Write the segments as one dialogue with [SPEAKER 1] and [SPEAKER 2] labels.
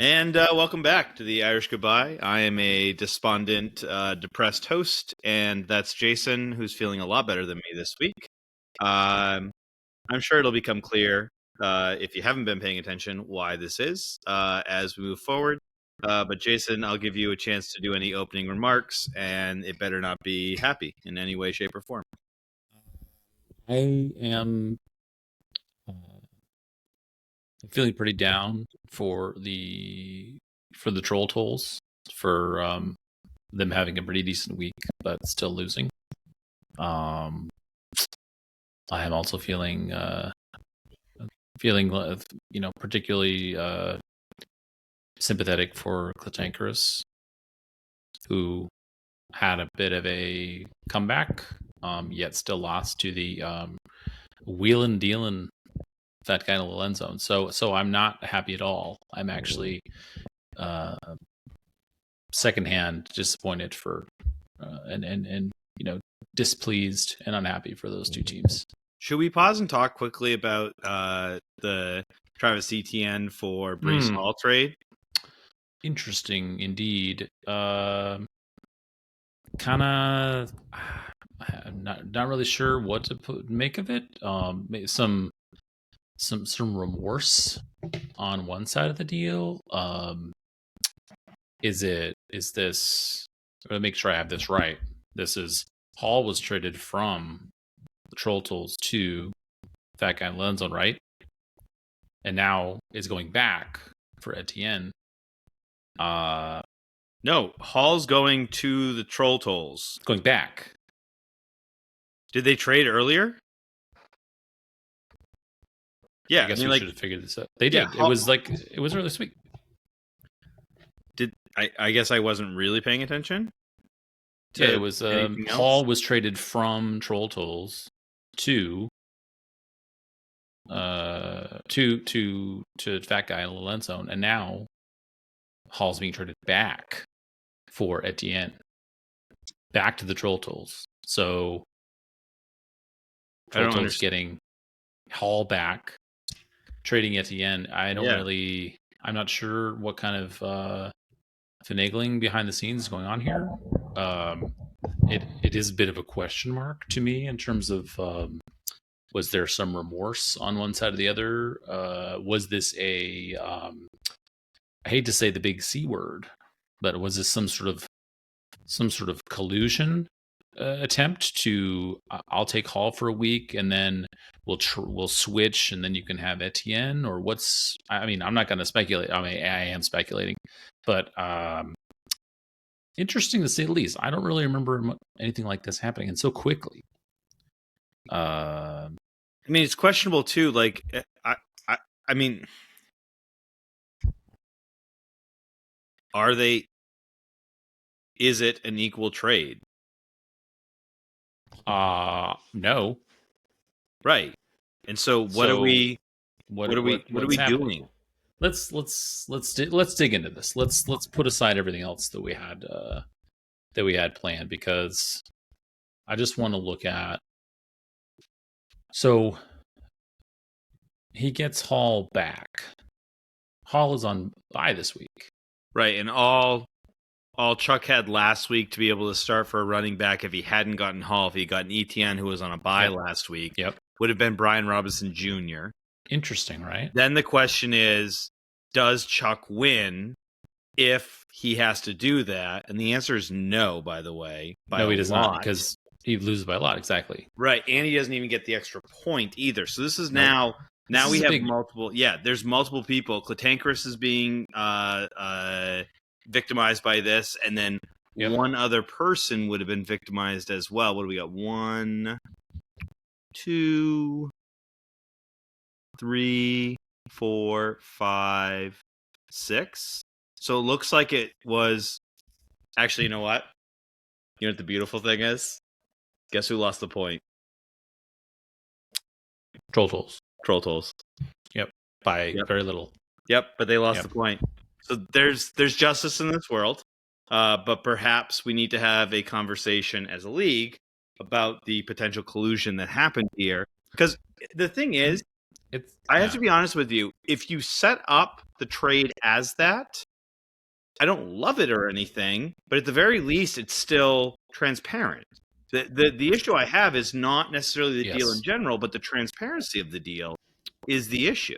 [SPEAKER 1] And welcome back to the Irish Goodbye. I am a despondent, depressed host, and that's Jason, who's feeling a lot better than me this week. I'm sure it'll become clear, if you haven't been paying attention, why this is as we move forward. But Jason, I'll give you a chance to do any opening remarks, and it better not be happy in any way, shape, or form.
[SPEAKER 2] I am feeling pretty down for the troll tolls for them having a pretty decent week, but still losing. I am also feeling particularly sympathetic for Clitankerus, who had a bit of a comeback, yet still lost to the wheelin' dealin' fat guy in the end zone. So I'm not happy at all. I'm actually secondhand disappointed for and displeased and unhappy for those two teams.
[SPEAKER 1] Should we pause and talk quickly about the Travis Etienne for Brees Hall trade?
[SPEAKER 2] Interesting indeed. Kind of, I'm not really sure what to make of it. Some remorse on one side of the deal. Is this? I'm gonna make sure I have this right. This is Hall was traded from the Troll Tools to Fat Guy in Zone, right? And now is going back for Etienne.
[SPEAKER 1] No, Hall's going to the Troll Tolls.
[SPEAKER 2] Going back.
[SPEAKER 1] Did they trade earlier? Yeah,
[SPEAKER 2] I guess we should have figured this out. They did.
[SPEAKER 1] Yeah,
[SPEAKER 2] it was earlier this week.
[SPEAKER 1] Did I guess I wasn't really paying attention?
[SPEAKER 2] Yeah, it was Hall was traded from Troll Tools to Fat Guy in the Zone, and now Hall's being traded back for Etienne, back to the Troll Tools. So Troll Tools getting Hall back, trading Etienne. I'm not sure what kind of finagling behind the scenes is going on here. It is a bit of a question mark to me in terms of was there some remorse on one side or the other? Was this a I hate to say the big C word, but was this some sort of collusion attempt to I'll take Hall for a week and then we'll switch and then you can have Etienne, or what's? I mean, I'm not going to speculate. I mean, I am speculating, but interesting to say the least. I don't really remember anything like this happening and so quickly.
[SPEAKER 1] I mean, it's questionable too. Like, I mean, are they? Is it an equal trade?
[SPEAKER 2] No.
[SPEAKER 1] Right. And so what are we doing?
[SPEAKER 2] Let's dig into this. Let's put aside everything else that we had planned, because I just want to look at. So he gets Hall back. Hall is on bye this week.
[SPEAKER 1] Right, and all Chuck had last week to be able to start for a running back if he hadn't gotten Hall, if he got an Etienne who was on a bye last week, would have been Brian Robinson Jr.
[SPEAKER 2] Interesting, right?
[SPEAKER 1] Then the question is, does Chuck win if he has to do that? And the answer is no, by the way.
[SPEAKER 2] No, he does not, because he loses by a lot, exactly.
[SPEAKER 1] Right, and he doesn't even get the extra point either. So this is now we have multiple. Yeah, there's multiple people. Clitankerus is being victimized by this, and then one other person would have been victimized as well. What do we got? 1, 2, 3, 4, 5, 6. So it looks like it was actually. You know what? You know what the beautiful thing is? Guess who lost the point?
[SPEAKER 2] Troll Tools.
[SPEAKER 1] Yep.
[SPEAKER 2] By very little.
[SPEAKER 1] Yep, but they lost the point. So there's justice in this world, but perhaps we need to have a conversation as a league about the potential collusion that happened here. Because the thing is,
[SPEAKER 2] It's
[SPEAKER 1] I have to be honest with you. If you set up the trade as that, I don't love it or anything, but at the very least, it's still transparent. The issue I have is not necessarily the deal in
[SPEAKER 2] yes,
[SPEAKER 1] general, but the transparency of the deal is the issue.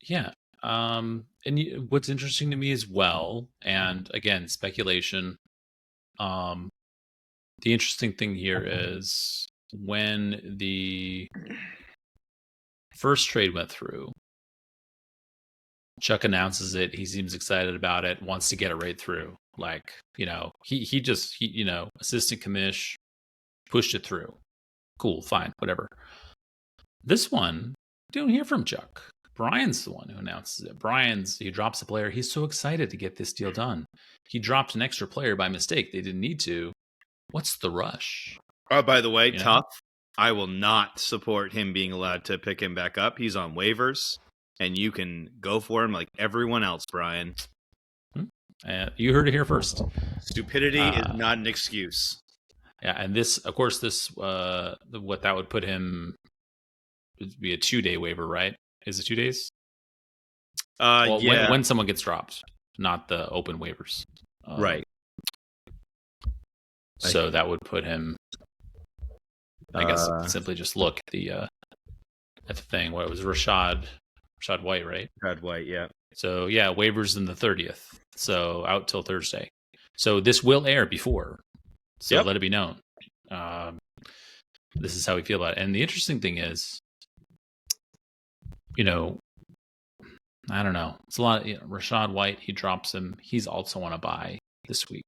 [SPEAKER 2] yeah. What's interesting to me as well, and again, speculation. Um, the interesting thing here is when the first trade went through, Chuck announces it. He seems excited about it, wants to get it right through. Like, he assistant commish pushed it through. Cool, fine, whatever. This one, don't hear from Chuck. Brian's the one who announces it. He drops a player. He's so excited to get this deal done. He dropped an extra player by mistake. They didn't need to. What's the rush?
[SPEAKER 1] Oh, by the way,
[SPEAKER 2] You know?
[SPEAKER 1] tough. I will not support him being allowed to pick him back up. He's on waivers, and you can go for him like everyone else, Brian.
[SPEAKER 2] You heard it here first.
[SPEAKER 1] Stupidity is not an excuse.
[SPEAKER 2] Yeah, and this, of course, what that would put him would be a 2-day waiver, right? Is it 2 days?
[SPEAKER 1] Yeah.
[SPEAKER 2] When someone gets dropped, not the open waivers.
[SPEAKER 1] Right.
[SPEAKER 2] So that would put him. I guess simply just look at the thing. What it was Rashad White, right?
[SPEAKER 1] Rashad White, yeah.
[SPEAKER 2] So yeah, waivers in the 30th. So out till Thursday. So this will air before. So let it be known. This is how we feel about it. And the interesting thing is, I don't know. It's a lot of Rashad White. He drops him. He's also on a bye this week.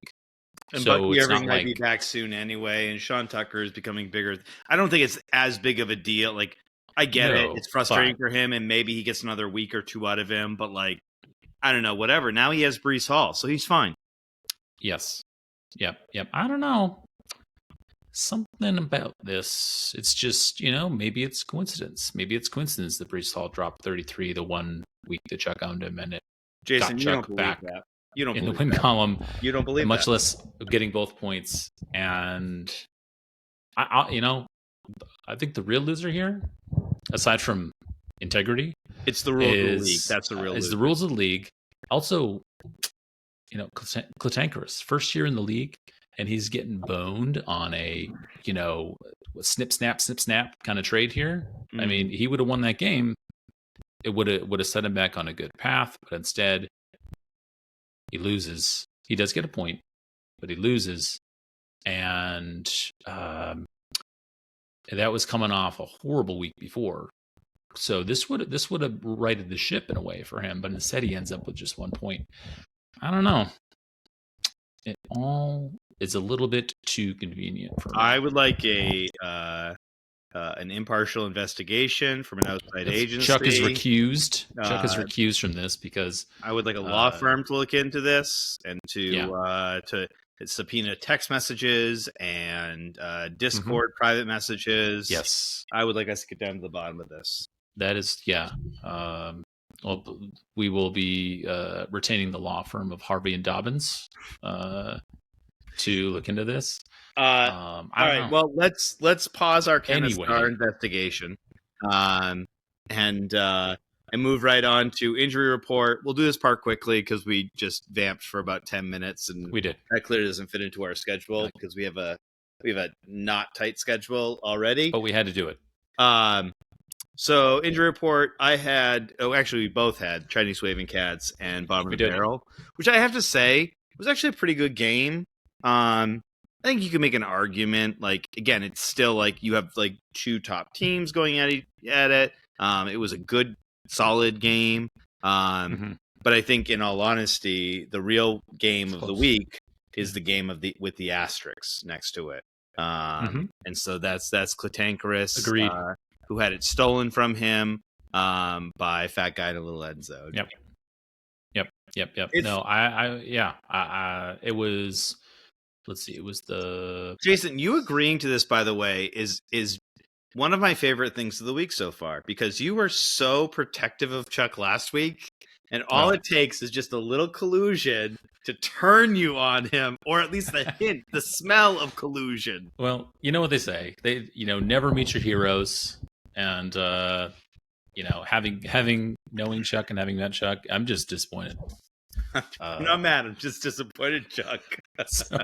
[SPEAKER 1] And
[SPEAKER 2] so
[SPEAKER 1] Bucky
[SPEAKER 2] it's
[SPEAKER 1] Irving
[SPEAKER 2] not
[SPEAKER 1] might be back soon anyway, and Sean Tucker is becoming bigger. I don't think it's as big of a deal. Like, I get it. It's frustrating for him, and maybe he gets another week or two out of him, but like, I don't know, whatever. Now he has Breece Hall, so he's fine.
[SPEAKER 2] Yes. Yep. I don't know. Something about this. It's just, maybe it's coincidence. Maybe it's coincidence that Breece Hall dropped 33 the 1 week that Chuck owned him, and it
[SPEAKER 1] Jason,
[SPEAKER 2] got Chuck back
[SPEAKER 1] that. You don't
[SPEAKER 2] in the win column.
[SPEAKER 1] You don't believe
[SPEAKER 2] much
[SPEAKER 1] that.
[SPEAKER 2] less getting both points. And I think the real loser here, aside from integrity,
[SPEAKER 1] it's the rules of the league. That's the real loser.
[SPEAKER 2] Is the rules of the league. Also, Klatankaris, first year in the league, and he's getting boned on a snip snap kind of trade here. I mean, he would have won that game. It would have set him back on a good path, but instead he loses. He does get a point, but he loses, and that was coming off a horrible week before. So this would have righted the ship in a way for him, but instead he ends up with just 1 point. I don't know. It all is a little bit too convenient for me.
[SPEAKER 1] I would like an impartial investigation from an outside agency.
[SPEAKER 2] Chuck is recused. Chuck is recused from this because
[SPEAKER 1] I would like a law firm to look into this and to subpoena text messages and Discord private messages.
[SPEAKER 2] Yes,
[SPEAKER 1] I would like us to get down to the bottom of this.
[SPEAKER 2] That is, well, we will be retaining the law firm of Harvey and Dobbins to look into this.
[SPEAKER 1] All right. Well, let's pause our our investigation, and move right on to injury report. We'll do this part quickly because we just vamped for about 10 minutes, and
[SPEAKER 2] we did.
[SPEAKER 1] That clearly doesn't fit into our schedule because we have a not tight schedule already.
[SPEAKER 2] But we had to do it.
[SPEAKER 1] So injury report, we both had Chinese waving cats and bottom of the barrel, which I have to say was actually a pretty good game. I think you can make an argument. Like, again, it's still like you have like two top teams going at it. It was a good, solid game. But I think, in all honesty, the real game of the week is the game with the asterisks next to it. And so that's Klatankaris.
[SPEAKER 2] Agreed.
[SPEAKER 1] Who had it stolen from him by Fat Guy in a Little End Zone.
[SPEAKER 2] Yep. No, it was. Let's see. It was the
[SPEAKER 1] Jason. You agreeing to this, by the way, is one of my favorite things of the week so far because you were so protective of Chuck last week, and all it takes is just a little collusion to turn you on him, or at least the hint, the smell of collusion.
[SPEAKER 2] Well, you know what they say. They, never meet your heroes, and knowing Chuck and having met Chuck, I'm just disappointed.
[SPEAKER 1] I'm not mad. I'm just disappointed, Chuck.
[SPEAKER 2] So,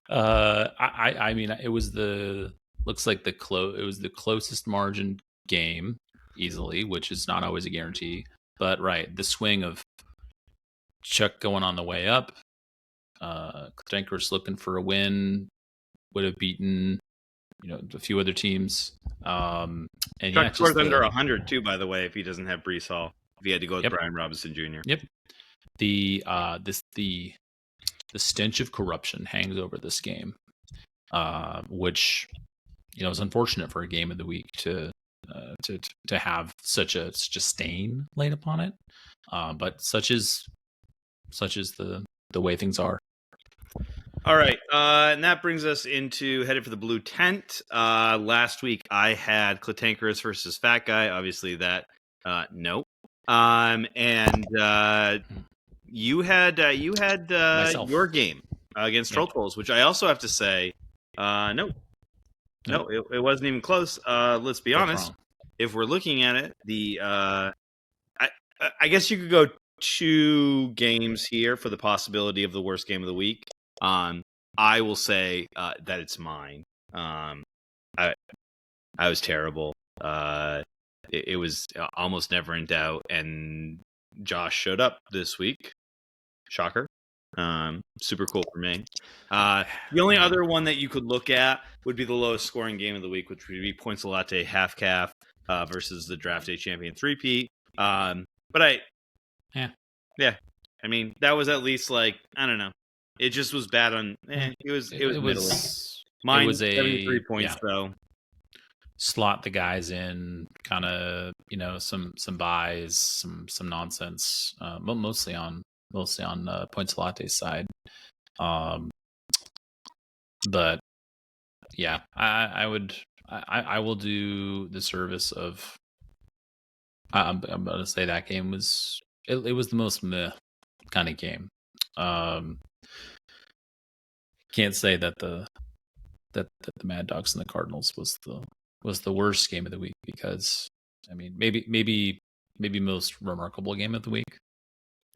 [SPEAKER 2] I mean, it was looks like it was the closest margin game easily, which is not always a guarantee. But right, the swing of Chuck going on the way up, Stanker's looking for a win, would have beaten a few other teams. And
[SPEAKER 1] Chuck scores under 100 too, by the way, if he doesn't have Brees Hall. If he had to go with Brian Robinson Jr.
[SPEAKER 2] Yep. The stench of corruption hangs over this game, which is unfortunate for a game of the week to have such a stain laid upon it. But such is the way things are.
[SPEAKER 1] All right, and that brings us into headed for the blue tent. Last week I had Clitankerous versus Fat Guy. Obviously that no. And you had your game against Troll Trolls, which I also have to say, no, it wasn't even close. Let's be honest. If we're looking at it, I guess you could go 2 games here for the possibility of the worst game of the week. I will say that it's mine. I was terrible. It was almost never in doubt, and Josh showed up this week. Shocker. Super cool for me. The only other one that you could look at would be the lowest scoring game of the week, which would be Points Latte half calf versus the Draft Day champion 3P. But yeah. I mean, that was at least I don't know. It just was bad on. It was middling. Mine was 73 points though.
[SPEAKER 2] Slot the guys in, kind of some buys, some nonsense, mostly on Points Latte's side. But yeah, I will do the service of. I'm going to say that game was it was the most meh kind of game. Can't say that the Mad Dogs and the Cardinals was the worst game of the week, because I mean maybe most remarkable game of the week.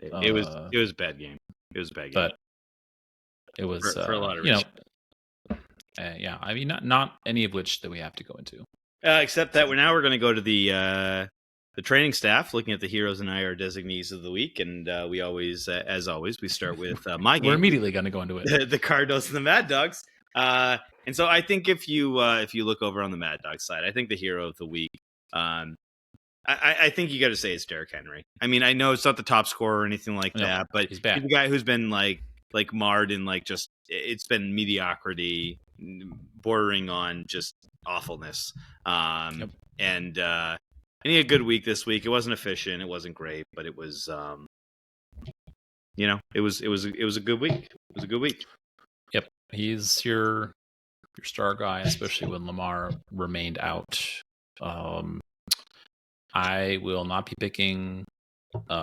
[SPEAKER 1] It was a bad game. It was a bad game,
[SPEAKER 2] but it was
[SPEAKER 1] for a lot of reasons.
[SPEAKER 2] Yeah, I mean not any of which that we have to go into,
[SPEAKER 1] except that we're going to go to the training staff, looking at the heroes and IR designees of the week, and we always, as always, we start with my game.
[SPEAKER 2] We're immediately going to go into it.
[SPEAKER 1] The Cardinals and the Mad Dogs. And so I think if you look over on the Mad Dogs side, I think the hero of the week, I think you got to say it's Derrick Henry. I mean, I know it's not the top scorer or anything like that, but he's the guy who's been like marred in just it's been mediocrity, bordering on just awfulness. And he had a good week this week. It wasn't efficient, it wasn't great, but it was it was a good week. It was a good week.
[SPEAKER 2] Yep, he's your star guy, especially when Lamar remained out. I will not be picking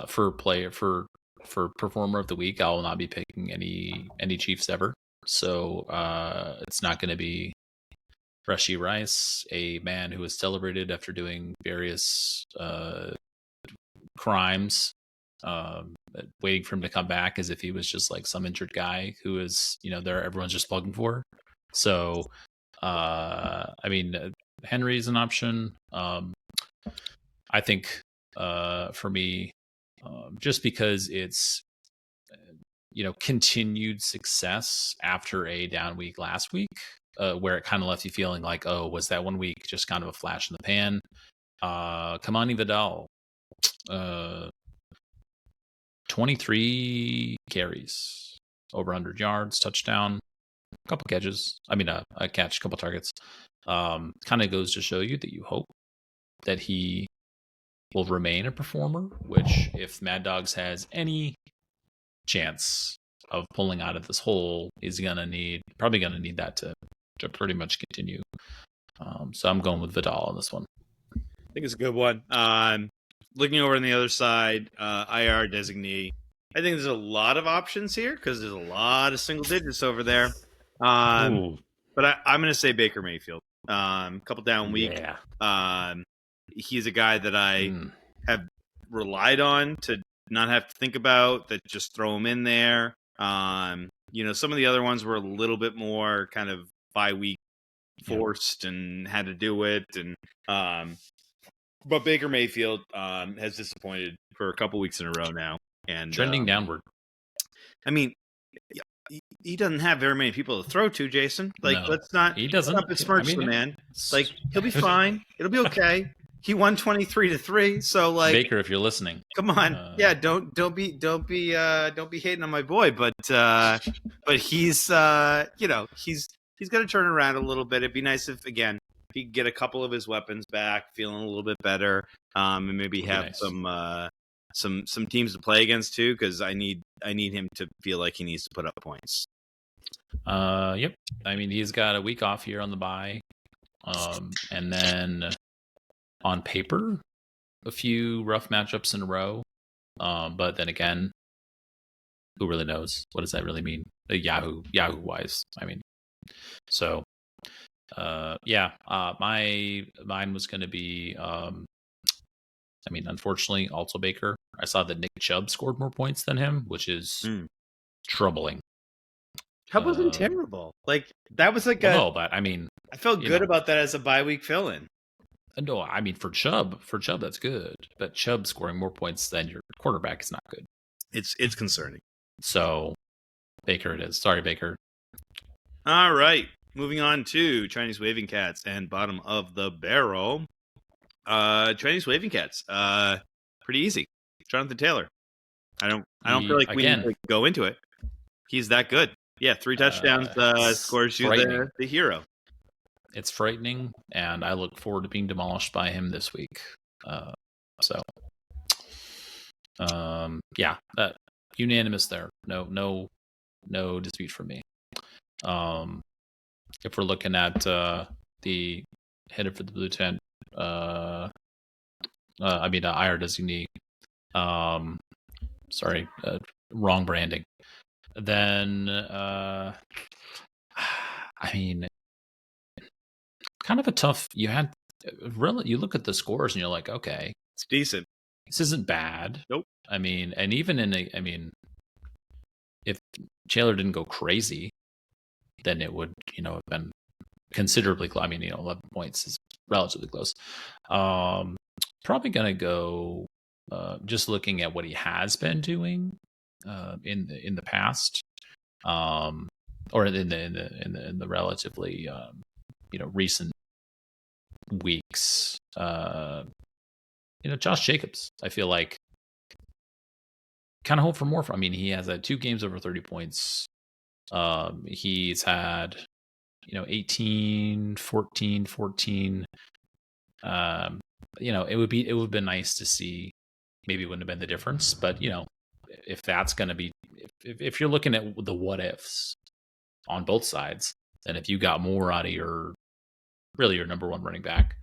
[SPEAKER 2] for performer of the week. I will not be picking any Chiefs ever. So it's not going to be Rashee Rice, a man who was celebrated after doing various crimes, waiting for him to come back as if he was just some injured guy who is there everyone's just plugging for. So I mean, Henry is an option. I think for me, just because it's continued success after a down week last week, where it kind of left you feeling like, oh, was that 1 week just kind of a flash in the pan? Kamani Vidal, 23 carries, over 100 yards, touchdown, a couple catches. I mean, a catch, a couple targets. Kind of goes to show you that you hope that he will remain a performer, which if Mad Dogs has any chance of pulling out of this hole, is probably gonna need that to pretty much continue. So I'm going with Vidal on this one.
[SPEAKER 1] I think it's a good one. Looking over on the other side, IR designee. I think there's a lot of options here because there's a lot of single digits over there. But I'm going to say Baker Mayfield. Couple down week.
[SPEAKER 2] Yeah.
[SPEAKER 1] he's a guy that I
[SPEAKER 2] Mm,
[SPEAKER 1] have relied on to not have to think about, that just throw him in there. Some of the other ones were a little bit more kind of bye week
[SPEAKER 2] yeah.
[SPEAKER 1] forced and had to do it. But Baker Mayfield has disappointed for a couple weeks in a row now. And
[SPEAKER 2] Trending downward.
[SPEAKER 1] I mean, he doesn't have very many people to throw to, Jason. Like,
[SPEAKER 2] No,
[SPEAKER 1] let's not
[SPEAKER 2] he doesn't. I
[SPEAKER 1] besmirch the
[SPEAKER 2] mean,
[SPEAKER 1] man. Like, he'll be fine. It'll be okay. He won 23-3. So like,
[SPEAKER 2] Baker, if you're listening,
[SPEAKER 1] come on. Yeah, don't be hating on my boy, but he's he's got to turn around a little bit. It'd be nice if he could get a couple of his weapons back, feeling a little bit better, and maybe have
[SPEAKER 2] nice.
[SPEAKER 1] some teams to play against too, because I need him to feel like he needs to put up points.
[SPEAKER 2] Yep. I mean, he's got a week off here on the bye, and then on paper, a few rough matchups in a row. But then again, who really knows? What does that really mean? Yahoo wise. I mean, so mine was going to be. Unfortunately, also Baker. I saw that Nick Chubb scored more points than him, which is troubling.
[SPEAKER 1] Chubb wasn't terrible. Like, that was like
[SPEAKER 2] no, but I mean,
[SPEAKER 1] I felt good about that as a bye week fill-in.
[SPEAKER 2] No, I mean for Chubb, that's good. But Chubb scoring more points than your quarterback is not good.
[SPEAKER 1] It's concerning.
[SPEAKER 2] So, Baker it is. Sorry, Baker.
[SPEAKER 1] All right, moving on to Chinese Waving Cats and bottom of the barrel. Chinese Waving Cats. Pretty easy. Jonathan Taylor. I don't feel like we need to go into it. He's that good. Yeah, 3 touchdowns scores you the hero.
[SPEAKER 2] It's frightening, and I look forward to being demolished by him this week. Unanimous there. No dispute from me. If we're looking at the headed for the blue tent, IR designee. Wrong branding. Then, kind of a tough. You look at the scores and you're like, okay,
[SPEAKER 1] it's decent.
[SPEAKER 2] This isn't bad.
[SPEAKER 1] Nope.
[SPEAKER 2] And even if Taylor didn't go crazy, then it would, have been considerably close. 11 points is relatively close. Probably gonna go. Just looking at what he has been doing in the past, or in the relatively recent weeks. Josh Jacobs, I feel like kind of hope for more. He has had 2 games over 30 points. He's had 18, 14, 14. It would have been nice to see. Maybe it wouldn't have been the difference, but if that's going to be, if you're looking at the what ifs on both sides, then if you got more out of your number one running back,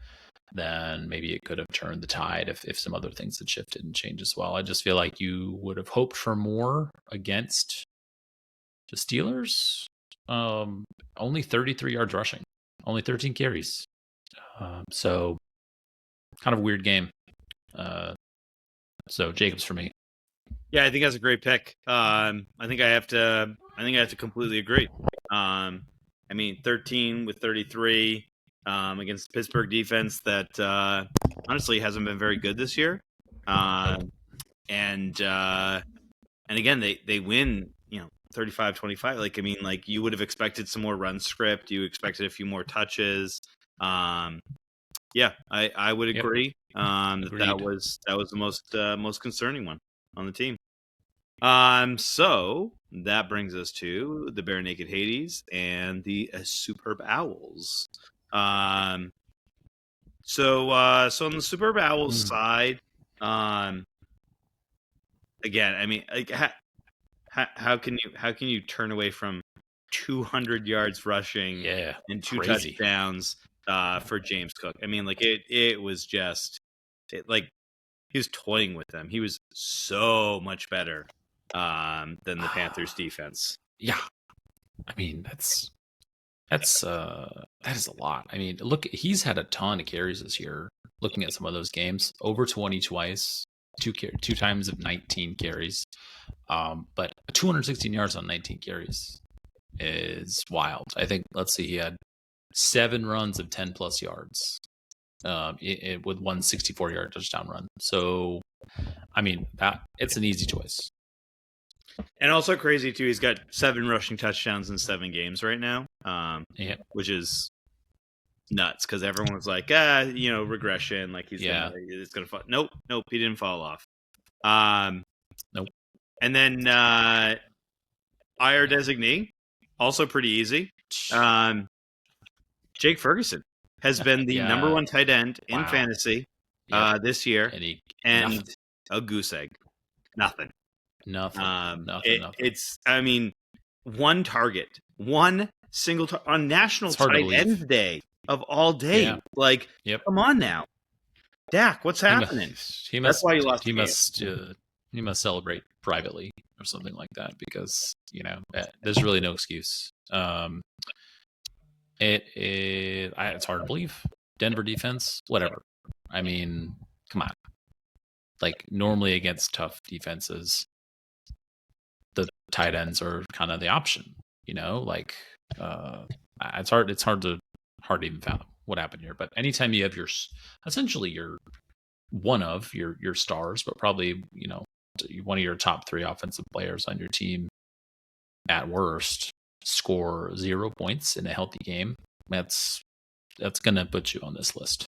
[SPEAKER 2] then maybe it could have turned the tide if some other things had shifted and changed as well. I just feel like you would have hoped for more against the Steelers. Only 33 yards rushing, only 13 carries. So kind of a weird game. So Jacobs for me.
[SPEAKER 1] Yeah, I think that's a great pick. I think I have to completely agree. 13 with 33 against the Pittsburgh defense that honestly hasn't been very good this year. And again, they win, 35-25. You would have expected some more run script. You expected a few more touches. Yeah, I would agree. That was the most concerning one on the team. So that brings us to the Bare Naked Hades and the Superb Owls. So on the Superb Owls side, again, how can you turn away from 200 yards rushing and 2 touchdowns for James Cook? It was just he was toying with them. He was so much better than the Panthers defense.
[SPEAKER 2] Yeah. That is a lot. Look, he's had a ton of carries this year. looking at some of those games, over 20 twice, two times of 19 carries. But 216 yards on 19 carries is wild. I think, let's see, he had 7 runs of 10 plus yards with one 64-yard touchdown run. So, I mean, it's an easy choice.
[SPEAKER 1] And also crazy, too, he's got 7 rushing touchdowns in 7 games right now, which is nuts because everyone was like, regression, like it's going to fall. Nope, he didn't fall off.
[SPEAKER 2] Nope.
[SPEAKER 1] And then IR designee, also pretty easy. Jake Ferguson has been the number 1 tight end in fantasy this year, and a goose egg. Nothing. It's, I mean, 1 target, 1 single on National Tight End Day of all day. Yeah. Like, come on now, Dak, what's happening? That's why you lost.
[SPEAKER 2] He must celebrate privately or something like that because there's really no excuse. It's hard to believe. Denver defense, whatever. I mean, come on. Like, normally against tough defenses, the tight ends are kind of the option. It's hard to even fathom what happened here. But anytime you have essentially one of your stars, but probably one of your top 3 offensive players on your team at worst score 0 points in a healthy game, that's gonna put you on this list.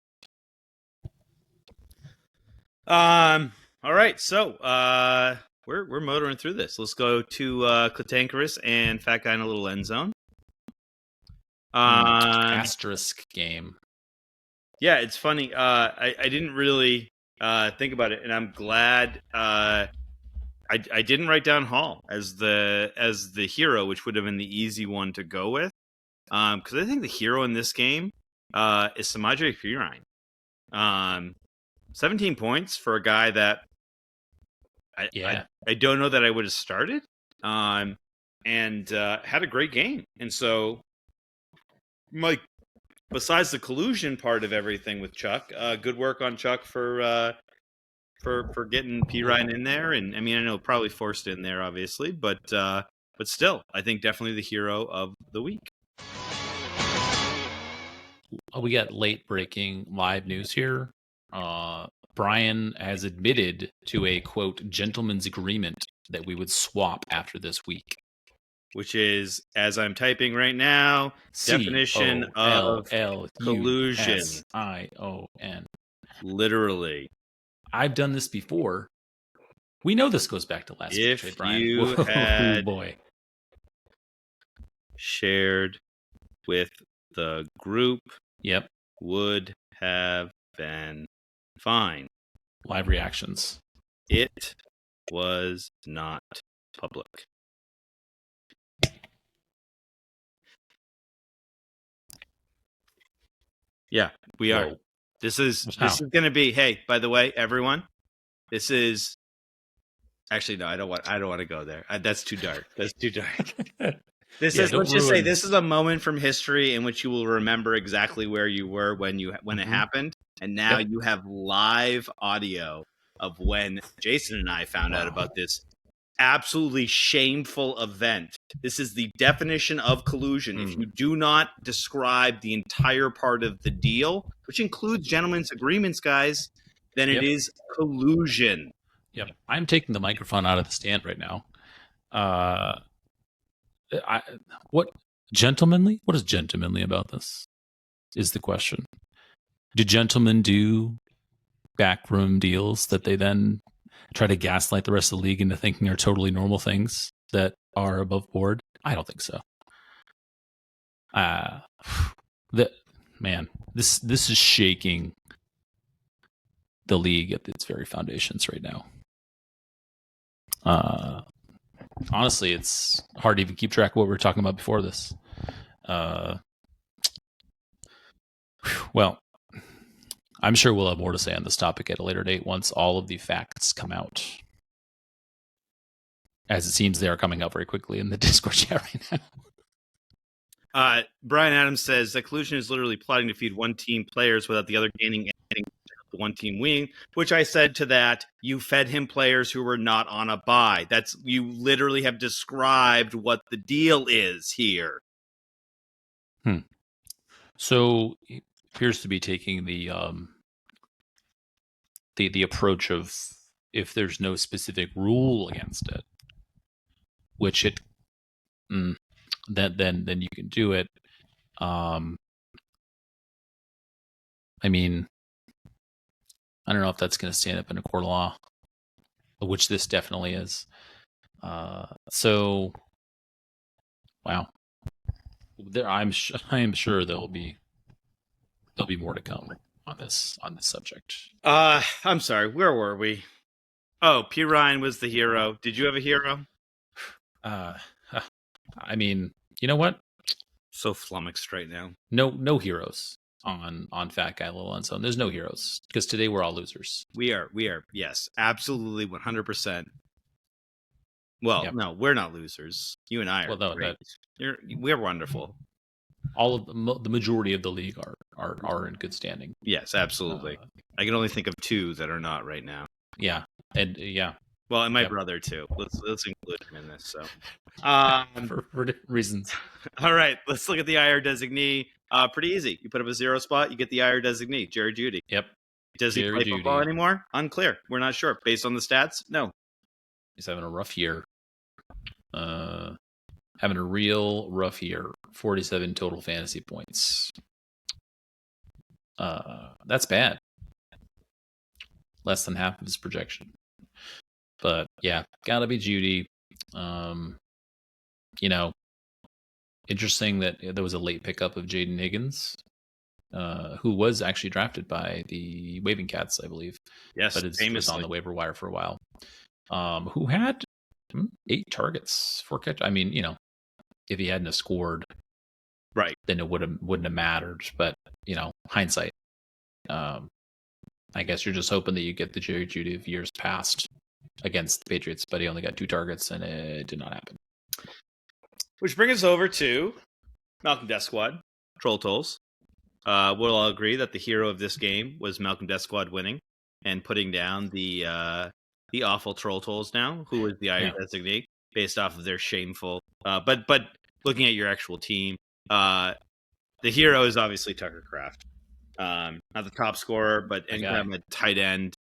[SPEAKER 1] All right, so we're motoring through this. Let's go to Clitankerous and Fat Guy in a Little End Zone.
[SPEAKER 2] Asterisk game.
[SPEAKER 1] Yeah, it's funny. I didn't really think about it, and I'm glad I didn't write down Hall as the hero, which would have been the easy one to go with. Because I think the hero in this game is Samaje Perine. 17 points for a guy that I don't know that I would have started. And had a great game. And so, Mike, besides the collusion part of everything with Chuck, good work on Chuck for getting Perine in there. And I mean, I know probably forced in there, obviously, but still, I think definitely the hero of the week.
[SPEAKER 2] We got late breaking live news here. Brian has admitted to a, quote, gentleman's agreement that we would swap after this week.
[SPEAKER 1] Which is, as I'm typing right now, definition of collusion.
[SPEAKER 2] C-O-L-L-U-S-I-O-N.
[SPEAKER 1] Literally.
[SPEAKER 2] I've done this before. We know this goes back to last week, right, Brian?
[SPEAKER 1] You had shared with the group, would have been fine.
[SPEAKER 2] Live reactions.
[SPEAKER 1] It was not public. Yeah, we are. This is going to be. Hey, by the way, everyone, this is. Actually, no, I don't want to go there. That's too dark. Let's just say this is a moment from history in which you will remember exactly where you were when it happened, and now you have live audio of when Jason and I found out about this absolutely shameful event. This is the definition of collusion. If you do not describe the entire part of the deal, which includes gentlemen's agreements, guys, then it is collusion.
[SPEAKER 2] Yep. I'm taking the microphone out of the stand right now. What is gentlemanly about this is the question. Do gentlemen do backroom deals that they then try to gaslight the rest of the league into thinking are totally normal things that are above board? I don't think so. This is shaking the league at its very foundations right now. Honestly, it's hard to even keep track of what we were talking about before this. Well, I'm sure we'll have more to say on this topic at a later date once all of the facts come out. As it seems they are coming out very quickly in the Discord chat right
[SPEAKER 1] now. Brian Adams says that collusion is literally plotting to feed one team players without the other gaining anything the one team wing, which I said to that, you fed him players who were not on a bye. You literally have described what the deal is here.
[SPEAKER 2] So he appears to be taking the approach of, if there's no specific rule against it, which then you can do it. I mean, I don't know if that's going to stand up in a court of law, which this definitely is. So, wow. I am sure there'll be more to come on this subject.
[SPEAKER 1] I'm sorry, where were we? Oh, P. Ryan was the hero. Did you have a hero?
[SPEAKER 2] I mean, you know what?
[SPEAKER 1] So flummoxed right now.
[SPEAKER 2] No heroes on Fat Guy Little Unzone. There's no heroes because today we're all losers.
[SPEAKER 1] We are, yes, absolutely 100%. Well,
[SPEAKER 2] Yep.
[SPEAKER 1] no, we're not losers. You and I are great. We're wonderful.
[SPEAKER 2] All of the majority of the league are in good standing.
[SPEAKER 1] Yes, absolutely. I can only think of two that are not right now.
[SPEAKER 2] Yeah, and yeah.
[SPEAKER 1] Well, and my brother too. Let's include him in this. So,
[SPEAKER 2] for different reasons.
[SPEAKER 1] All right, let's look at the IR designee. Pretty easy. You put up a 0 spot, you get the IR designee, Jerry Jeudy.
[SPEAKER 2] Yep.
[SPEAKER 1] Does he play football anymore? Unclear. We're not sure. Based on the stats, no.
[SPEAKER 2] He's having a rough year. Having a real rough year. 47 total fantasy points. That's bad. Less than half of his projection. But yeah, gotta be Jeudy. Interesting that there was a late pickup of Jaden Higgins, who was actually drafted by the Waving Cats, I believe.
[SPEAKER 1] Yes,
[SPEAKER 2] but was on the waiver wire for a while. Who had 8 targets, 4 catch. I mean, if he hadn't have scored,
[SPEAKER 1] right,
[SPEAKER 2] then it wouldn't have mattered. But hindsight. I guess you're just hoping that you get the Jerry Jeudy of years past against the Patriots, but he only got 2 targets, and it did not happen.
[SPEAKER 1] Which brings us over to Malcolm Death Squad, Troll Tolls. We'll all agree that the hero of this game was Malcolm Death Squad winning and putting down the awful Troll Tolls now, who was the IR designee, based off of their shameful. But looking at your actual team, the hero is obviously Tucker Kraft. Not the top scorer, but anytime a tight end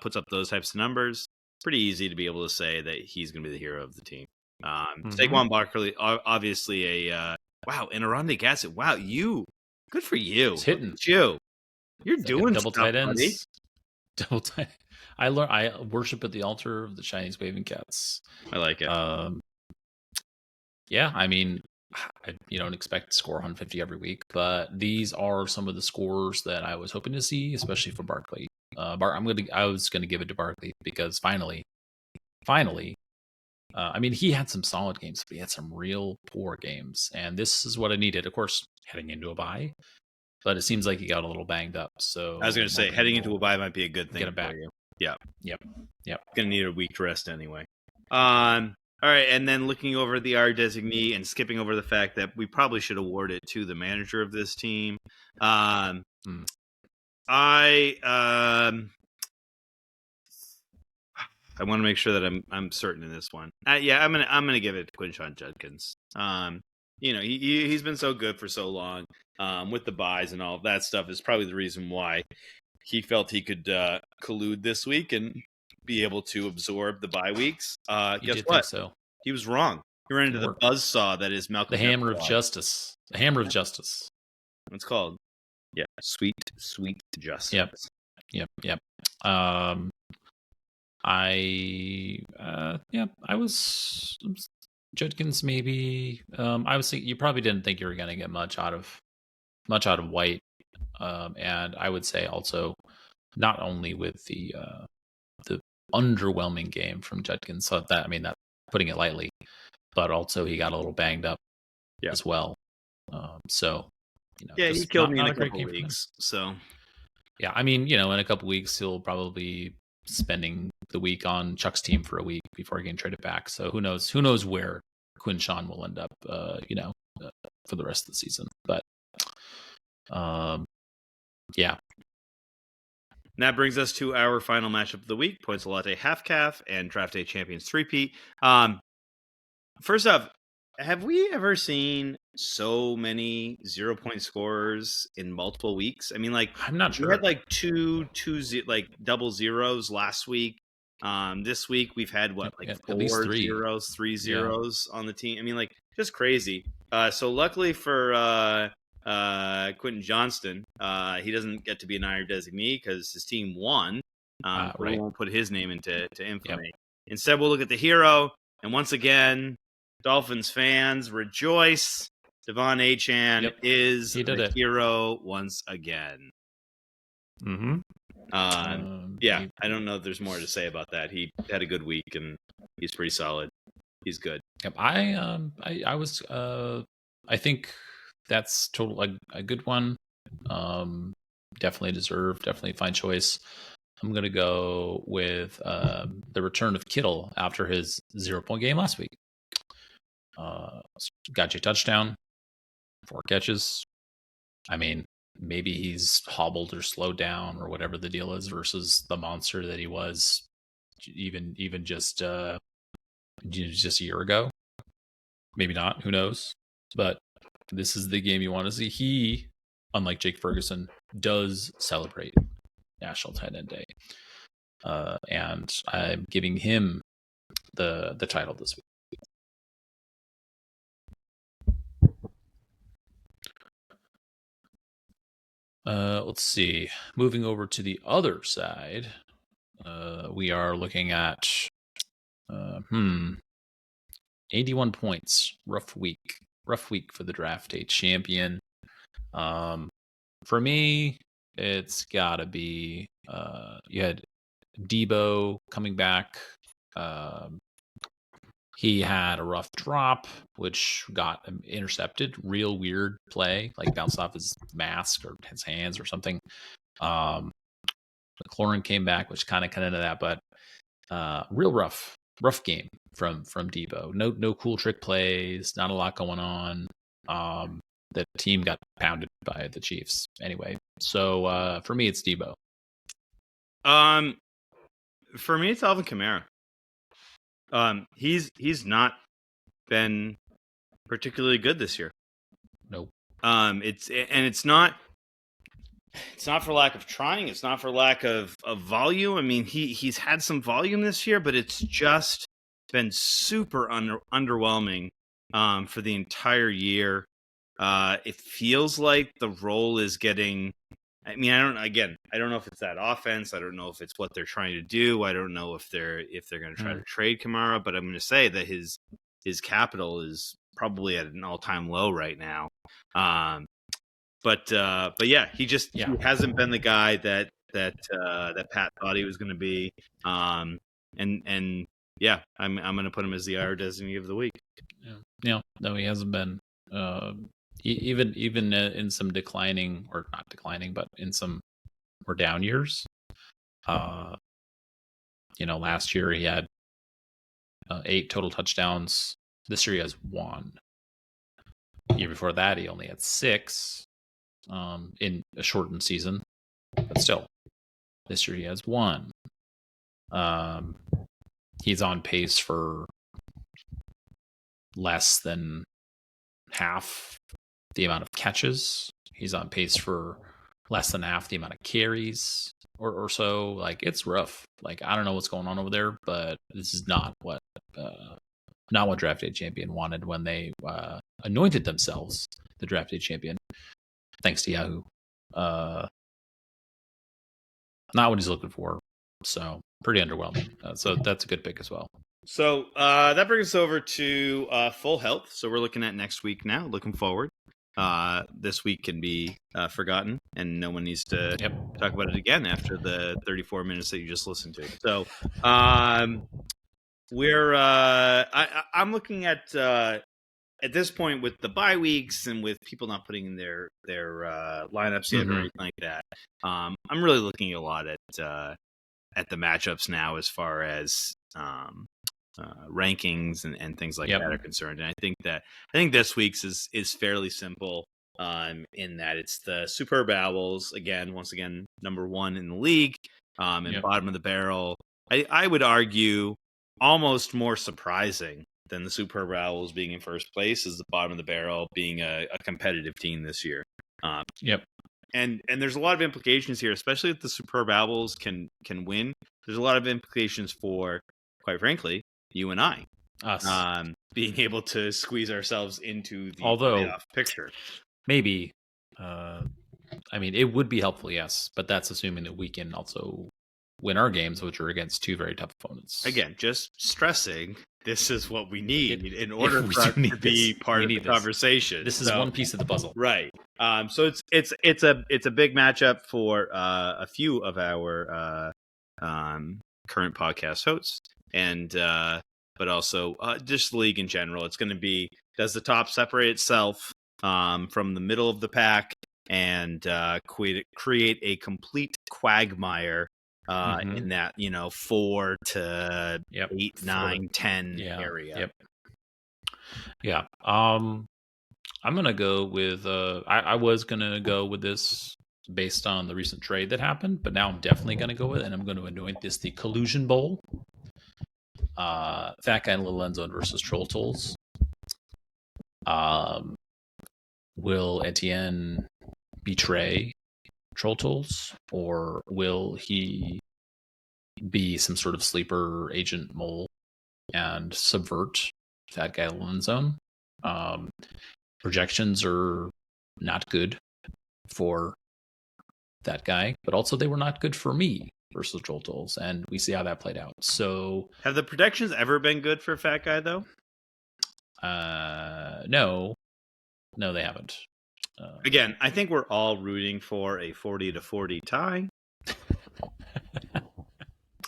[SPEAKER 1] puts up those types of numbers, it's pretty easy to be able to say that he's going to be the hero of the team. Saquon Barkley, obviously wow, and Aronde Gassett. Wow, good for you.
[SPEAKER 2] It's hitting.
[SPEAKER 1] You're doing
[SPEAKER 2] double
[SPEAKER 1] stuff,
[SPEAKER 2] tight ends.
[SPEAKER 1] buddy.
[SPEAKER 2] Double tight. I worship at the altar of the Chinese Waving Cats.
[SPEAKER 1] I like it.
[SPEAKER 2] Yeah, I mean, you don't expect to score 150 every week, but these are some of the scores that I was hoping to see, especially for Barkley. I was gonna give it to Barkley because finally, I mean, he had some solid games, but he had some real poor games, and this is what I needed. Of course, heading into a bye, but it seems like he got a little banged up. So
[SPEAKER 1] I was going to say, heading into a bye might be a good thing.
[SPEAKER 2] Get him back.
[SPEAKER 1] For you. Yeah.
[SPEAKER 2] Yep.
[SPEAKER 1] Going to need a week to rest anyway. All right, and then looking over the R designee and skipping over the fact that we probably should award it to the manager of this team. I want to make sure that I'm certain in this one. I'm gonna give it to Quinshon Judkins. He's been so good for so long with the buys and all of that stuff is probably the reason why he felt he could collude this week and be able to absorb the bye weeks. Guess what?
[SPEAKER 2] So
[SPEAKER 1] he was wrong. He ran into the buzzsaw that is Malcolm.
[SPEAKER 2] The hammer of justice. The hammer of justice.
[SPEAKER 1] It's called. Yeah, sweet justice.
[SPEAKER 2] Yep. I was Judkins maybe. I was thinking you probably didn't think you were going to get much out of White, and I would say also not only with the underwhelming game from Judkins, so that putting it lightly, but also he got a little banged up as well.
[SPEAKER 1] He killed me in a couple weeks. So
[SPEAKER 2] yeah, in a couple weeks he'll probably spending the week on Chuck's team for a week before getting traded back. So who knows where Quinshon will end up, for the rest of the season. But yeah.
[SPEAKER 1] And that brings us to our final matchup of the week: Points Latte Half Calf and Draft Day Champions 3-peat. First off, have we ever seen so many 0-point scores in multiple weeks? I mean, like,
[SPEAKER 2] I'm not
[SPEAKER 1] we
[SPEAKER 2] sure.
[SPEAKER 1] had like two like double zeros last week. This week we've had what, like
[SPEAKER 2] at least
[SPEAKER 1] 4
[SPEAKER 2] three.
[SPEAKER 1] zeros, 3
[SPEAKER 2] Yeah.
[SPEAKER 1] zeros on the team. I mean, like, just crazy. So luckily for Quentin Johnston, he doesn't get to be an IR designee because his team won. So we
[SPEAKER 2] Right.
[SPEAKER 1] won't put his name into infamy.
[SPEAKER 2] Yep.
[SPEAKER 1] Instead, we'll look at the hero, and once again, Dolphins fans rejoice. Devon Achan
[SPEAKER 2] Yep.
[SPEAKER 1] is
[SPEAKER 2] He did
[SPEAKER 1] the
[SPEAKER 2] it.
[SPEAKER 1] hero once again.
[SPEAKER 2] Mm-hmm.
[SPEAKER 1] Yeah, I don't know if there's more to say about that. He had a good week, and he's pretty solid. He's good.
[SPEAKER 2] Yep. I was I think that's a good one. Definitely deserved. Definitely a fine choice. I'm gonna go with the return of Kittle after his 0-point game last week. Got you touchdown, 4 catches. I mean, maybe he's hobbled or slowed down or whatever the deal is versus the monster that he was even just a year ago. Maybe not. Who knows? But this is the game you want to see. He, unlike Jake Ferguson, does celebrate National Tight End Day, and I'm giving him the title this week. Let's see. Moving over to the other side, we are looking at 81 points. Rough week for the draft day champion. For me, it's gotta be you had Debo coming back. He had a rough drop, which got intercepted. Real weird play, like bounced off his mask or his hands or something. McLaurin came back, which kind of cut into that, but real rough game from Debo. No cool trick plays, not a lot going on. The team got pounded by the Chiefs anyway. So for me, it's Debo.
[SPEAKER 1] For me, it's Alvin Kamara. He's not been particularly good this year.
[SPEAKER 2] Nope.
[SPEAKER 1] It's not for lack of trying. It's not for lack of volume. I mean, he's had some volume this year, but it's just been super underwhelming for the entire year. It feels like the role is getting. I mean, I don't know if it's that offense. I don't know if it's what they're trying to do. I don't know if they're going to try to trade Kamara. But I'm going to say that his capital is probably at an all-time low right now. But yeah, he hasn't been the guy that Pat thought he was going to be. And yeah, I'm going to put him as the IR designee of the week.
[SPEAKER 2] Yeah, no, he hasn't been. Even in some declining, or not declining, but in some more down years. Last year he had 8 total touchdowns. This year he has 1. The year before that he only had 6 in a shortened season, but still, this year he has 1. He's on pace for less than half the amount of catches. He's on pace for less than half the amount of carries or so. Like, it's rough. Like, I don't know what's going on over there, but this is not what Draft Day Champion wanted when they anointed themselves the Draft Day Champion. Thanks to Yahoo. Not what he's looking for. So pretty underwhelming. So that's a good pick as well.
[SPEAKER 1] So that brings us over to full health. So we're looking at next week now. Looking forward. This week can be forgotten, and no one needs to talk about it again after the 34 minutes that you just listened to. So we're I'm looking at this point, with the bye weeks and with people not putting in their lineups yet or anything like that. I'm really looking a lot at the matchups now as far as rankings and things like that are concerned. And I think this week's is fairly simple. in that it's the Superb Owls, once again, number one in the league, and bottom of the barrel. I would argue almost more surprising than the Superb Owls being in first place is the bottom of the barrel being a competitive team this year. And there's a lot of implications here, especially if the Superb Owls can win. There's a lot of implications for, quite frankly, you and I.
[SPEAKER 2] Us.
[SPEAKER 1] Being able to squeeze ourselves into the
[SPEAKER 2] playoff
[SPEAKER 1] picture.
[SPEAKER 2] Maybe. I mean, it would be helpful, yes, but that's assuming that we can also win our games, which are against two very tough opponents.
[SPEAKER 1] Again, just stressing, this is what we need in order for us to be part of the conversation.
[SPEAKER 2] This is one piece of the puzzle,
[SPEAKER 1] right? So it's a big matchup for a few of our current podcast hosts, and but also just the league in general. It's going to be, does the top separate itself from the middle of the pack and create a complete quagmire in that 4 to 8, 9, 10 area.
[SPEAKER 2] Yeah. I'm gonna go with I was gonna go with this based on the recent trade that happened, but now I'm definitely gonna go with it, and I'm gonna anoint this the Collusion Bowl. Fat Guy and Little End Zone versus Troll Tools. Will Etienne betray Troll Tools, or will he be some sort of sleeper agent mole and subvert Fat Guy Little End Zone? Projections are not good for that guy, but also they were not good for me versus Troll Tools, and we see how that played out. So,
[SPEAKER 1] have the predictions ever been good for Fat Guy though?
[SPEAKER 2] No, they haven't.
[SPEAKER 1] Again, I think we're all rooting for a 40-40 tie,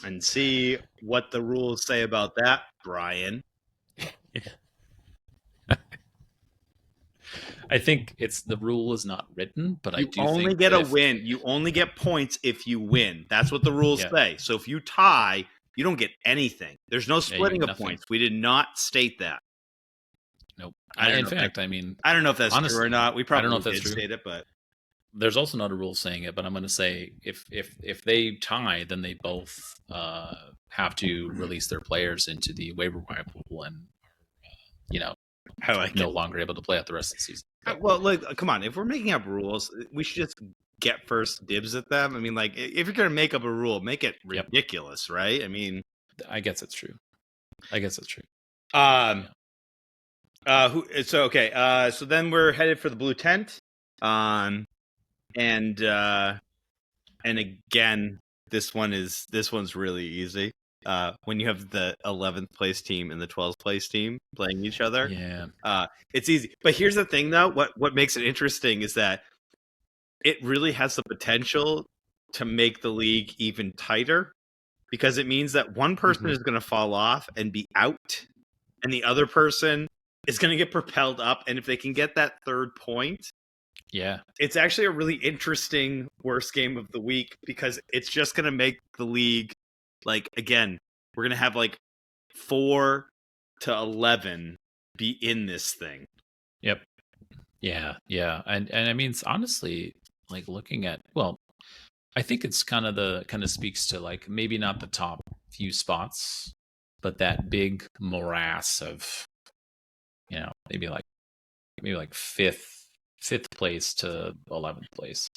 [SPEAKER 1] and see what the rules say about that, Brian.
[SPEAKER 2] I think the rule is not written, but I do
[SPEAKER 1] only get a win. You only get points if you win. That's what the rules say. So if you tie, you don't get anything. There's no splitting of points. We did not state that.
[SPEAKER 2] Nope. In fact, I don't
[SPEAKER 1] know if that's true or not. We probably did
[SPEAKER 2] state
[SPEAKER 1] it, but
[SPEAKER 2] there's also not a rule saying it. But I'm going to say if they tie, then they both have to release their players into the waiver wire pool, and no longer able to play out the rest of the season.
[SPEAKER 1] Well, look, come on. If we're making up rules, we should just get first dibs at them. I mean, like, if you're going to make up a rule, make it ridiculous, right? I mean,
[SPEAKER 2] I guess it's true.
[SPEAKER 1] So then we're headed for the blue tent. And again, this one's really easy. When you have the 11th place team and the 12th place team playing each other, it's easy. But here's the thing, though. What makes it interesting is that it really has the potential to make the league even tighter, because it means that one person is going to fall off and be out, and the other person is going to get propelled up. And if they can get that third point, it's actually a really interesting worst game of the week, because it's just going to make the league, like, again, we're going to have like 4 to 11 be in this thing.
[SPEAKER 2] Yep. Yeah. And I mean, it's honestly, like, looking at, well, I think it's kind of speaks to, like, maybe not the top few spots, but that big morass of, maybe like fifth place to 11th place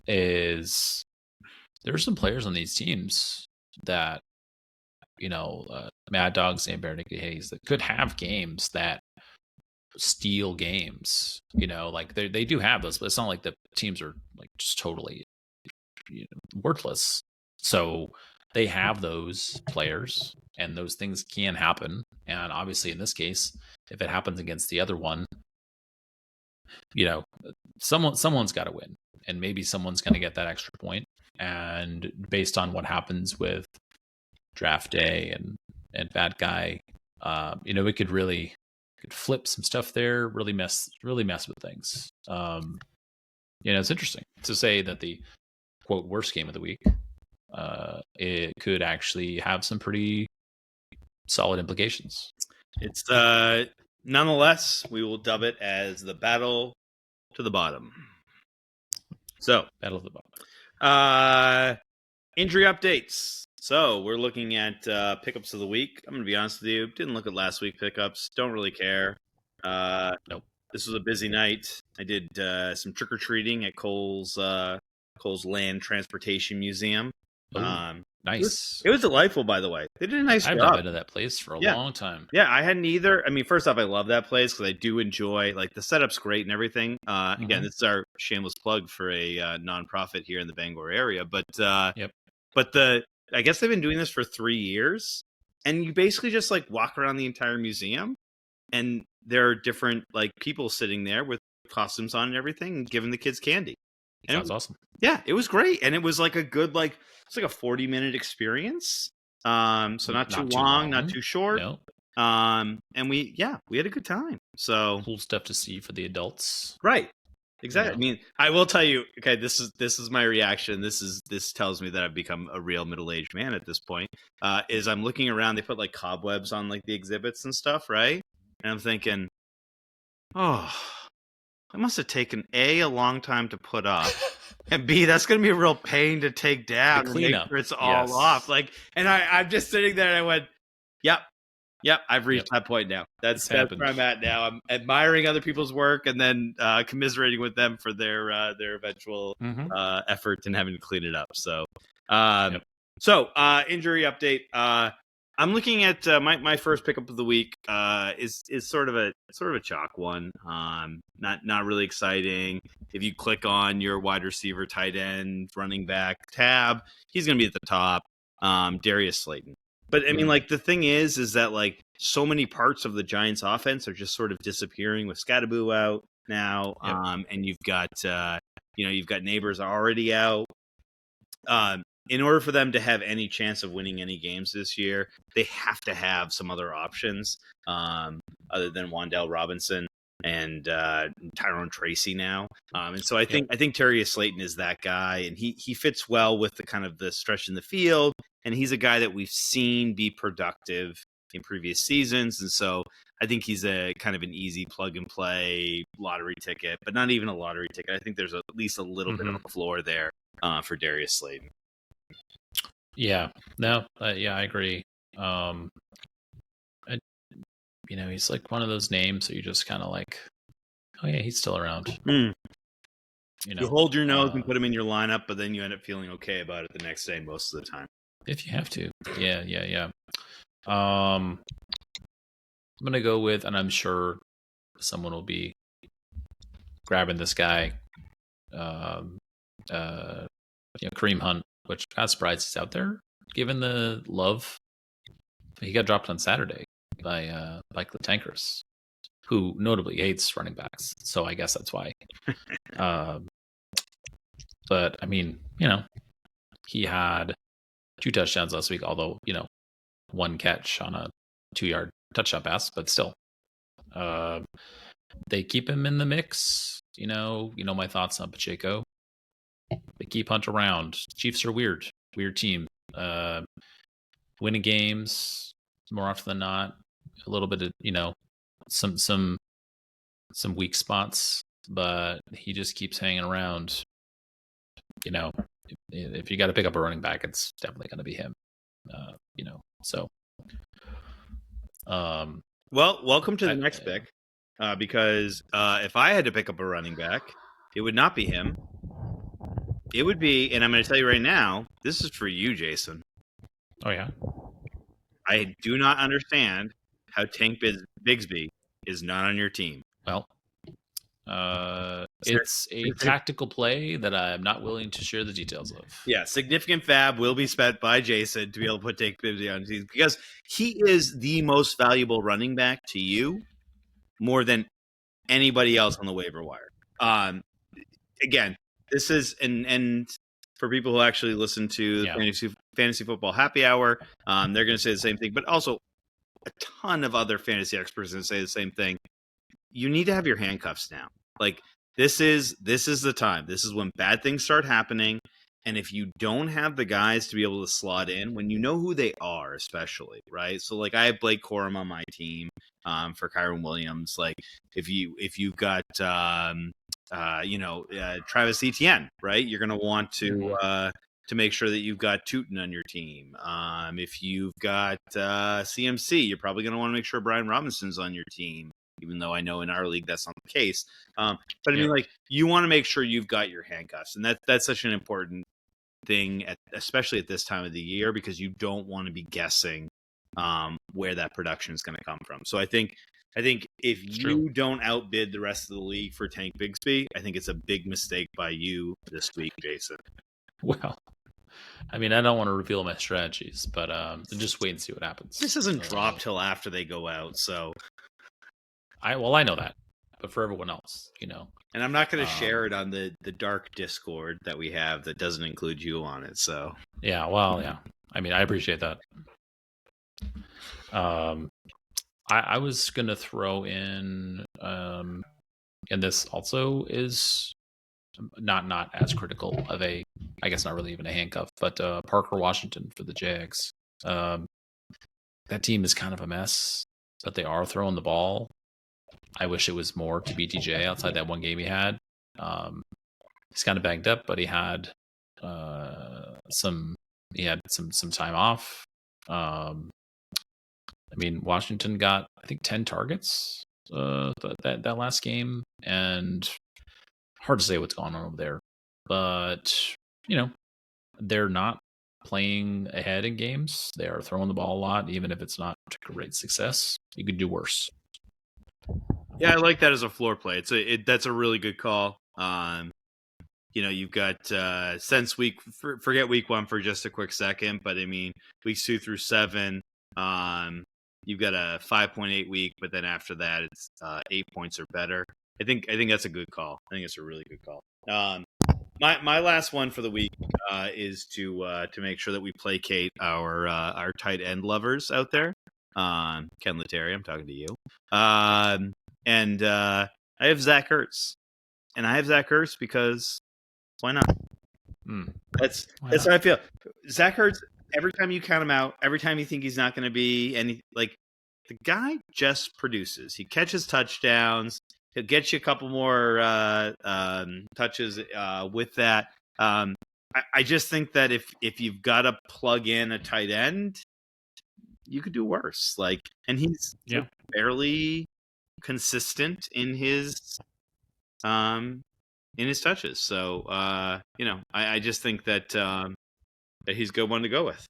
[SPEAKER 2] is, there are some players on these teams that, Mad Dogs and Bare Naked Hayes, that could have games that steal games, like they do have those, but it's not like the teams are like just totally worthless. So they have those players, and those things can happen. And obviously in this case, if it happens against the other one, someone's got to win, and maybe someone's going to get that extra point. And based on what happens with draft day and Bad Guy, we could flip some stuff there, really mess with things. It's interesting to say that the quote worst game of the week, it could actually have some pretty solid implications.
[SPEAKER 1] It's nonetheless, we will dub it as the Battle to the bottom. So,
[SPEAKER 2] Battle of the bottom.
[SPEAKER 1] Injury updates. So we're looking at pickups of the week. I'm going to be honest with you. Didn't look at last week pickups. Don't really care.
[SPEAKER 2] Nope.
[SPEAKER 1] This was a busy night. I did some trick-or-treating at Cole's Land Transportation Museum.
[SPEAKER 2] Nice.
[SPEAKER 1] It was delightful, by the way. They did a nice
[SPEAKER 2] I've
[SPEAKER 1] job.
[SPEAKER 2] not been to that place for a long time.
[SPEAKER 1] Yeah, I hadn't either. I mean, first off, I love that place because I do enjoy, like, the setup's great and everything. Again, this is our shameless plug for a nonprofit here in the Bangor area. But I guess they've been doing this for 3 years, and you basically just like walk around the entire museum, and there are different like people sitting there with costumes on and everything, and giving the kids candy. And
[SPEAKER 2] Sounds awesome.
[SPEAKER 1] Yeah, it was great, and it was like a good it's like a 40-minute experience. So not too long, not too short.
[SPEAKER 2] No.
[SPEAKER 1] And we had a good time. So
[SPEAKER 2] cool stuff to see for the adults.
[SPEAKER 1] Right. Exactly. I mean, I will tell you, okay, this is my reaction. This tells me that I've become a real middle-aged man at this point. Is I'm looking around, they put like cobwebs on like the exhibits and stuff, right? And I'm thinking, oh, it must have taken A, a long time to put up, and B, that's going to be a real pain to take down and make sure it's all off. Like, and I'm just sitting there and I went, yep, I've reached that point now. That's where I'm at now. I'm admiring other people's work and then commiserating with them for their eventual effort in having to clean it up. So, injury update. I'm looking at my first pickup of the week. Is sort of a chalk one. Not really exciting. If you click on your wide receiver, tight end, running back tab, he's going to be at the top. Darius Slayton. But I mean, like, the thing is that like so many parts of the Giants offense are just sort of disappearing with Scadaboo out now. And you've got Neighbors already out. In order for them to have any chance of winning any games this year, they have to have some other options other than Wan'Dale Robinson and Tyrone Tracy now. And so I think Darius Slayton is that guy, and he fits well with the kind of the stretch in the field. And he's a guy that we've seen be productive in previous seasons. And so I think he's a kind of an easy plug and play lottery ticket, but not even a lottery ticket. I think there's at least a little bit of a floor there for Darius Slayton.
[SPEAKER 2] Yeah, no, I agree. He's like one of those names that you just kind of like, oh yeah, he's still around. You
[SPEAKER 1] hold your nose and put him in your lineup, but then you end up feeling okay about it the next day most of the time.
[SPEAKER 2] If you have to. Yeah. I'm going to go with, and I'm sure someone will be grabbing this guy, Kareem Hunt, which kind of surprised he's out there, given the love. He got dropped on Saturday by the Tankers, who notably hates running backs. So I guess that's why. But, I mean, he had 2 touchdowns last week, although, 1 catch on a 2-yard touchdown pass, but still. They keep him in the mix. My thoughts on Pacheco. They keep Hunt around. Chiefs are weird team. Winning games more often than not. A little bit of, some weak spots, but he just keeps hanging around. If you got to pick up a running back, it's definitely going to be him. So.
[SPEAKER 1] Well, welcome to the next pick, because if I had to pick up a running back, it would not be him. It would be, and I'm going to tell you right now, this is for you, Jason.
[SPEAKER 2] Oh yeah.
[SPEAKER 1] I do not understand how Tank Bigsby is not on your team.
[SPEAKER 2] Well, it's a tactical play that I'm not willing to share the details of.
[SPEAKER 1] Yeah, significant fab will be spent by Jason to be able to put Tank Bigsby on his team because he is the most valuable running back to you more than anybody else on the waiver wire. Again, this is and for people who actually listen to fantasy football happy hour, they're going to say the same thing, but also a ton of other fantasy experts going to say the same thing. You need to have your handcuffs now. Like this is the time. This is when bad things start happening. And if you don't have the guys to be able to slot in, when you know who they are, especially, right? So like I have Blake Corum on my team for Kyron Williams. Like if you've got Travis Etienne, right? You're going to want to make sure that you've got Tootin on your team. If you've got CMC, you're probably going to want to make sure Brian Robinson's on your team, even though I know in our league that's not the case. But I mean, like, you want to make sure you've got your handcuffs, and that's such an important thing, especially at this time of the year, because you don't want to be guessing where that production is going to come from. So I think if you don't outbid the rest of the league for Tank Bigsby, I think it's a big mistake by you this week, Jason.
[SPEAKER 2] Well, I mean, I don't want to reveal my strategies, but just wait and see what happens.
[SPEAKER 1] This doesn't drop till after they go out, so
[SPEAKER 2] I know that, but for everyone else,
[SPEAKER 1] and I'm not going to share it on the dark Discord that we have that doesn't include you on it. So
[SPEAKER 2] yeah, well, yeah. I mean, I appreciate that. I was going to throw in, and this also is not as critical of I guess not really even a handcuff, but Parker Washington for the Jags. That team is kind of a mess, but they are throwing the ball. I wish it was more to BTJ outside that one game he had. He's kind of banged up, but he had some time off. I mean, Washington got, I think, 10 targets that last game, and hard to say what's going on over there. But, they're not playing ahead in games. They are throwing the ball a lot, even if it's not a great success. You could do worse.
[SPEAKER 1] Yeah, I like that as a floor play. That's a really good call. You've got since forget week 1 for just a quick second, but I mean, weeks 2 through 7, you've got a 5.8 week, but then after that, it's 8 points or better. I think that's a good call. I think it's a really good call. My last one for the week is to make sure that we placate our tight end lovers out there. Ken Letary, I'm talking to you. And I have Zach Ertz, and I have Zach Ertz because why not? That's how I feel. Zach Ertz, every time you count him out, every time you think he's not going to be any, like, the guy just produces. He catches touchdowns. He'll get you a couple more touches with that. I just think that if you've got to plug in a tight end, you could do worse. And he's fairly consistent in his touches. So I just think that he's a good one to go with.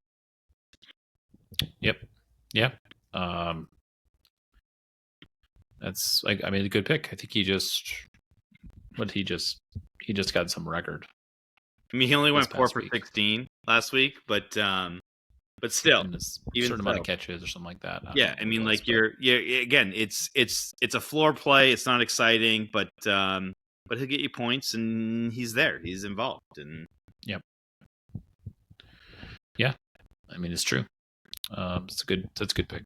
[SPEAKER 2] Yep. Yeah. That's a good pick. I think he just got some record.
[SPEAKER 1] I mean, he only went 4 for 16 last week, but still,
[SPEAKER 2] even a certain amount of catches or something like that.
[SPEAKER 1] Yeah, I mean, again, it's a floor play. It's not exciting, but he'll get you points, and he's there. He's involved, and
[SPEAKER 2] yep, yeah. I mean, it's true. That's a good pick.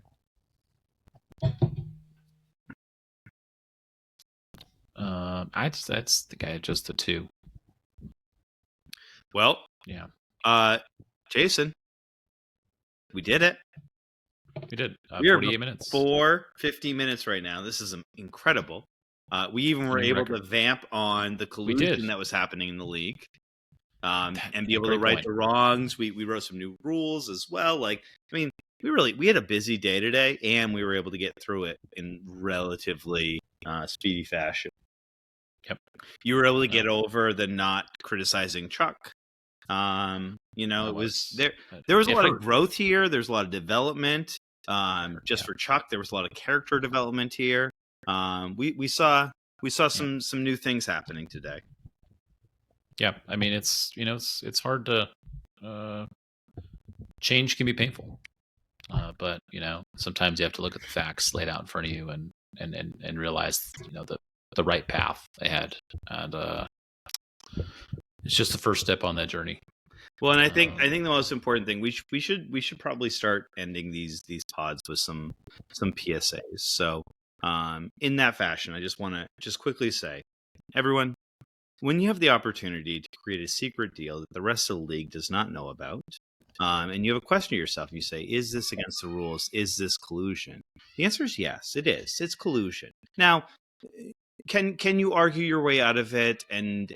[SPEAKER 2] That's the guy just the 2.
[SPEAKER 1] Well,
[SPEAKER 2] yeah.
[SPEAKER 1] Jason, we did it.
[SPEAKER 2] We did.
[SPEAKER 1] We
[SPEAKER 2] 48 minutes.
[SPEAKER 1] 50 minutes right now. This is incredible. We even were able to vamp on the collusion that was happening in the league, and be able to right the wrongs. We wrote some new rules as well. I mean, we had a busy day today, and we were able to get through it in relatively speedy fashion.
[SPEAKER 2] Yep.
[SPEAKER 1] You were able to get over the not criticizing Chuck. It was there. There was a lot of growth here. There's a lot of development. For Chuck, there was a lot of character development here. We saw some new things happening today.
[SPEAKER 2] Yeah, I mean, it's hard to change can be painful, but sometimes you have to look at the facts laid out in front of you and realize the right path ahead, and it's just the first step on that journey.
[SPEAKER 1] Well, and I think the most important thing, we should probably start ending these pods with some PSAs. So in that fashion, I just want to quickly say, everyone, when you have the opportunity to create a secret deal that the rest of the league does not know about, and you have a question to yourself, you say, is this against the rules? Is this collusion? The answer is yes, it is. It's collusion. Now, can you argue your way out of it and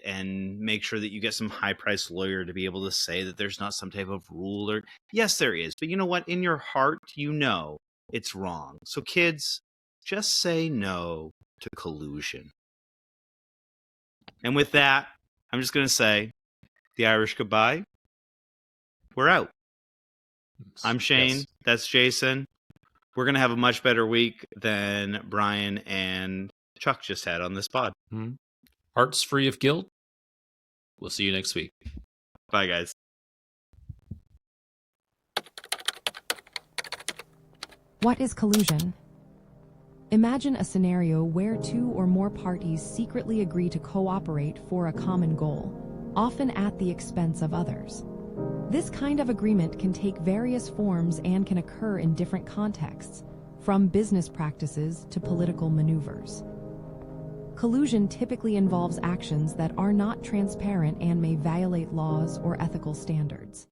[SPEAKER 1] make sure that you get some high priced lawyer to be able to say that there's not some type of rule? Or yes, there is, but you know what, in your heart you know it's wrong. So kids, just say no to collusion. And with that, I'm just going to say the Irish goodbye. We're out. I'm Shane.
[SPEAKER 2] Yes.
[SPEAKER 1] That's Jason. We're going to have a much better week than Brian and Chuck just had on this pod.
[SPEAKER 2] Mm-hmm. Hearts free of guilt. We'll see you next week.
[SPEAKER 1] Bye, guys.
[SPEAKER 3] What is collusion? Imagine a scenario where two or more parties secretly agree to cooperate for a common goal, often at the expense of others. This kind of agreement can take various forms and can occur in different contexts, from business practices to political maneuvers. Collusion typically involves actions that are not transparent and may violate laws or ethical standards.